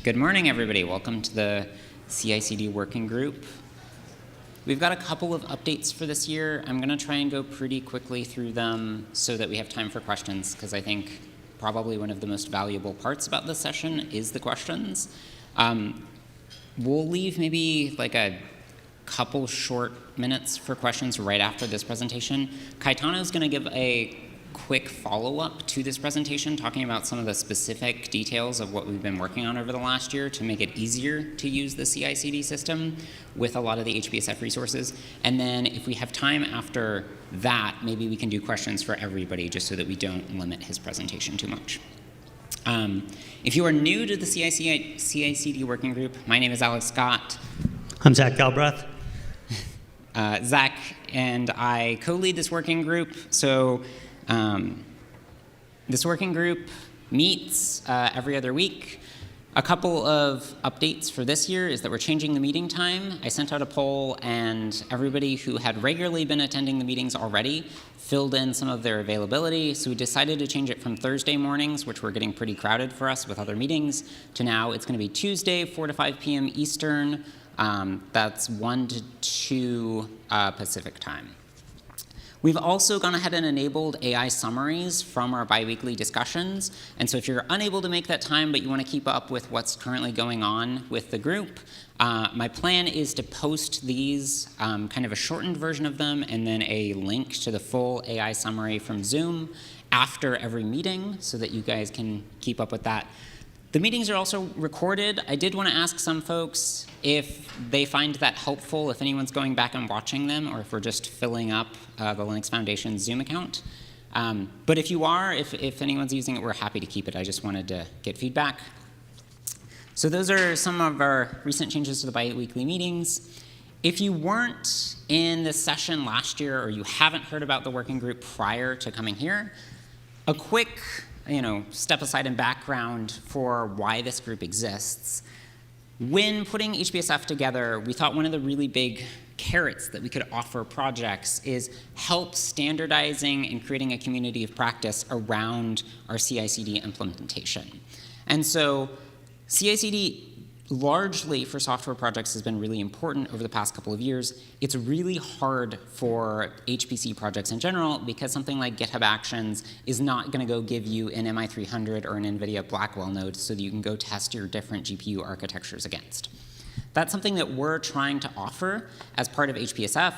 Good morning, everybody. Welcome to the CI/CD working group. We've got a couple of updates for this year. I'm going to try and go pretty quickly through them so that we have time for questions, because I think probably one of the most valuable parts about this session is the questions. We'll leave maybe like a couple short minutes for questions right after this presentation. Caetano is going to give a quick follow-up to this presentation, talking about some of the specific details of what we've been working on over the last year to make it easier to use the CI/CD system with a lot of the HPSF resources. And then if we have time after that, maybe we can do questions for everybody just so that we don't limit his presentation too much. If you are new to the CI/CD working group, my name is Alec Scott. I'm Zack Galbreath. Zack and I co-lead this working group. So this working group meets every other week. A couple of updates for this year is that we're changing the meeting time. I sent out a poll, and everybody who had regularly been attending the meetings already filled in some of their availability. So we decided to change it from Thursday mornings, which were getting pretty crowded for us with other meetings, to now it's going to be Tuesday, 4 to 5 p.m. Eastern. That's 1 to 2 Pacific time. We've also gone ahead and enabled AI summaries from our biweekly discussions. And so if you're unable to make that time, but you want to keep up with what's currently going on with the group, my plan is to post these, kind of a shortened version of them, and then a link to the full AI summary from Zoom after every meeting so that you guys can keep up with that. The meetings are also recorded. I did want to ask some folks if they find that helpful, if anyone's going back and watching them, or if we're just filling up the Linux Foundation Zoom account. But if you are, if anyone's using it, we're happy to keep it. I just wanted to get feedback. So those are some of our recent changes to the bi-weekly meetings. If you weren't in this session last year, or you haven't heard about the working group prior to coming here, a quick step aside in background for why this group exists. When putting HPSF together, we thought one of the really big carrots that we could offer projects is help standardizing and creating a community of practice around our CI/CD implementation. And so CI/CD largely for software projects has been really important over the past couple of years. It's really hard for HPC projects in general because something like GitHub Actions is not going to go give you an MI300 or an NVIDIA Blackwell node so that you can go test your different GPU architectures against. That's something that we're trying to offer as part of HPSF,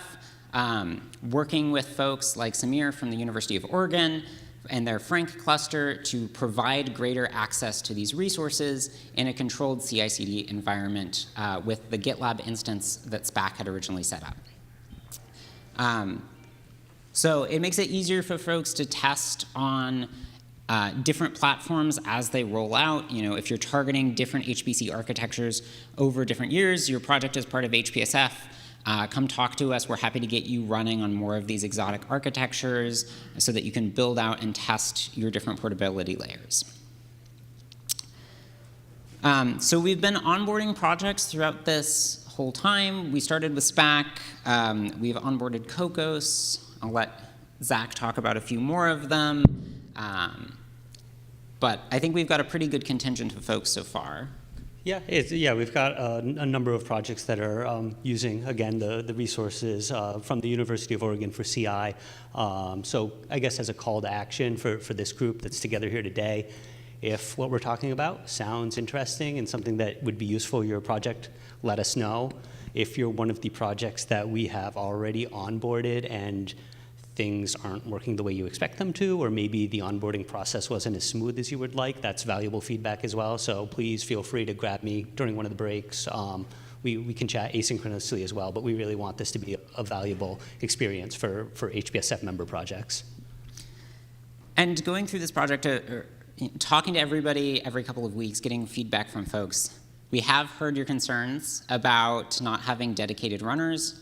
working with folks like Samir from the University of Oregon and their Frank cluster to provide greater access to these resources in a controlled CI/CD environment with the GitLab instance that SPAC had originally set up. So it makes it easier for folks to test on different platforms as they roll out. If you're targeting different HPC architectures over different years, your project is part of HPSF. Come talk to us. We're happy to get you running on more of these exotic architectures so that you can build out and test your different portability layers. So we've been onboarding projects throughout this whole time. We started with SPAC. We've onboarded Cocos. I'll let Zack talk about a few more of them. But I think we've got a pretty good contingent of folks so far. Yeah, we've got a number of projects that are using, again, the resources from the University of Oregon for CI. So I guess as a call to action for this group that's together here today, if what we're talking about sounds interesting and something that would be useful in your project, let us know. If you're one of the projects that we have already onboarded and things aren't working the way you expect them to, or maybe the onboarding process wasn't as smooth as you would like, that's valuable feedback as well. So please feel free to grab me during one of the breaks. We can chat asynchronously as well, but we really want this to be a valuable experience for HPSF member projects. And going through this project, talking to everybody every couple of weeks, getting feedback from folks, we have heard your concerns about not having dedicated runners.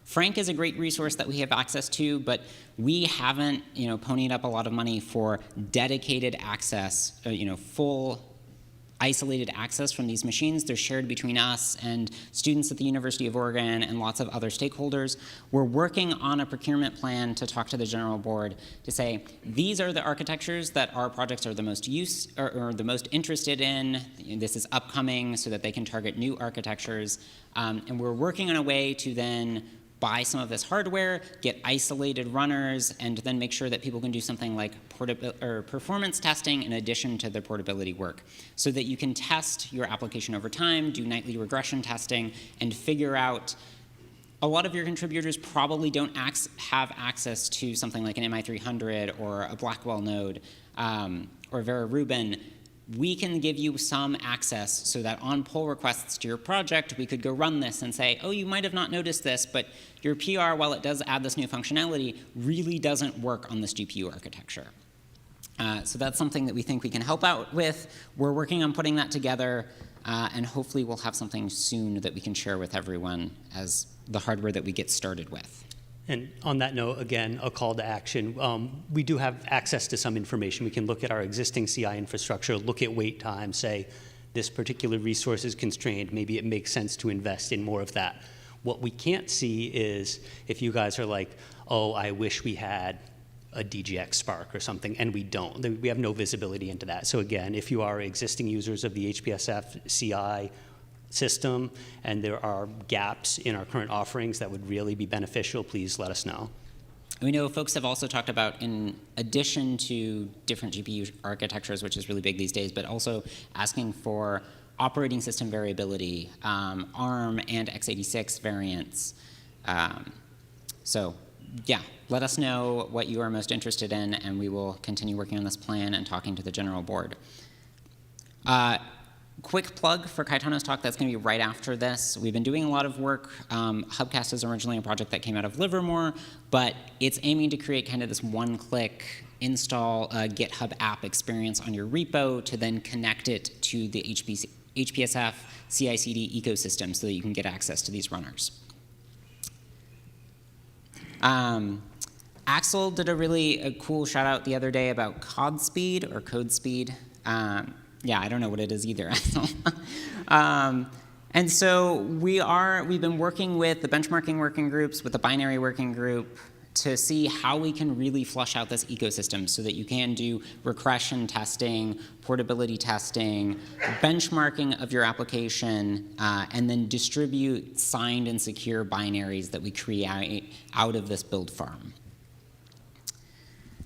Frank is a great resource that we have access to, but we haven't, ponied up a lot of money for dedicated access, full isolated access from these machines. They're shared between us and students at the University of Oregon and lots of other stakeholders. We're working on a procurement plan to talk to the general board to say, these are the architectures that our projects are the most or the most interested in. This is upcoming so that they can target new architectures. And we're working on a way to then buy some of this hardware, get isolated runners, and then make sure that people can do something like performance testing in addition to the portability work, so that you can test your application over time, do nightly regression testing, and figure out. A lot of your contributors probably don't have access to something like an MI300 or a Blackwell node or Vera Rubin. We can give you some access so that on pull requests to your project, we could go run this and say, oh, you might have not noticed this, but your PR, while it does add this new functionality, really doesn't work on this GPU architecture. So that's something that we think we can help out with. We're working on putting that together, and hopefully we'll have something soon that we can share with everyone as the hardware that we get started with. And on that note, again, a call to action. We do have access to some information. We can look at our existing CI infrastructure, look at wait time, say, this particular resource is constrained. Maybe it makes sense to invest in more of that. What we can't see is if you guys are like, oh, I wish we had a DGX Spark or something, and we don't. We have no visibility into that. So again, if you are existing users of the HPSF CI system and there are gaps in our current offerings that would really be beneficial, please let us know. We know folks have also talked about, in addition to different GPU architectures, which is really big these days, but also asking for operating system variability, ARM and x86 variants. So yeah, let us know what you are most interested in, and we will continue working on this plan and talking to the general board. Quick plug for Caetano's talk, that's going to be right after this. We've been doing a lot of work. Hubcast is originally a project that came out of Livermore, but it's aiming to create kind of this one-click install a GitHub app experience on your repo to then connect it to the HPSF CI/CD ecosystem so that you can get access to these runners. Axel did a really cool shout out the other day about code speed. Yeah, I don't know what it is either. And so we've been working with the benchmarking working groups, with the binary working group, to see how we can really flush out this ecosystem so that you can do regression testing, portability testing, benchmarking of your application, and then distribute signed and secure binaries that we create out of this build farm.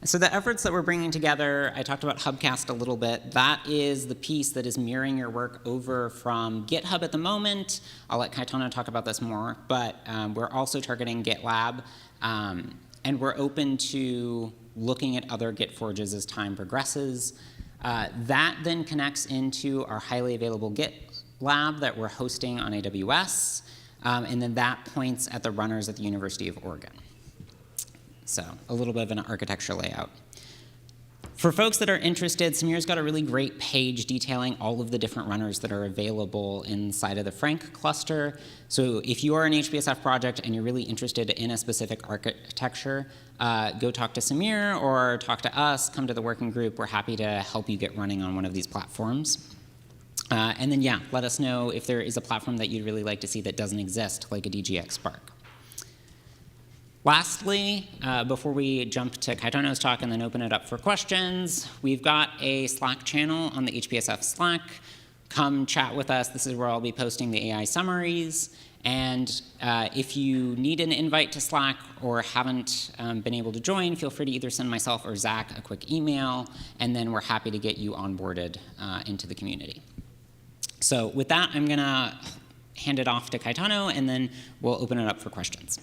So the efforts that we're bringing together, I talked about Hubcast a little bit. That is the piece that is mirroring your work over from GitHub at the moment. I'll let Caetano talk about this more, but we're also targeting GitLab, and we're open to looking at other Git forges as time progresses. That then connects into our highly available GitLab that we're hosting on AWS, and then that points at the runners at the University of Oregon. So a little bit of an architecture layout. For folks that are interested, Sameer's got a really great page detailing all of the different runners that are available inside of the Frank cluster. So if you are an HPSF project and you're really interested in a specific architecture, go talk to Sameer or talk to us, come to the working group. We're happy to help you get running on one of these platforms. And then, yeah, let us know if there is a platform that you'd really like to see that doesn't exist, like a DGX Spark. Lastly, before we jump to Caetano's talk and then open it up for questions, we've got a Slack channel on the HPSF Slack. Come chat with us. This is where I'll be posting the AI summaries. And if you need an invite to Slack or haven't been able to join, feel free to either send myself or Zach a quick email, and then we're happy to get you onboarded into the community. So with that, I'm going to hand it off to Caetano, and then we'll open it up for questions.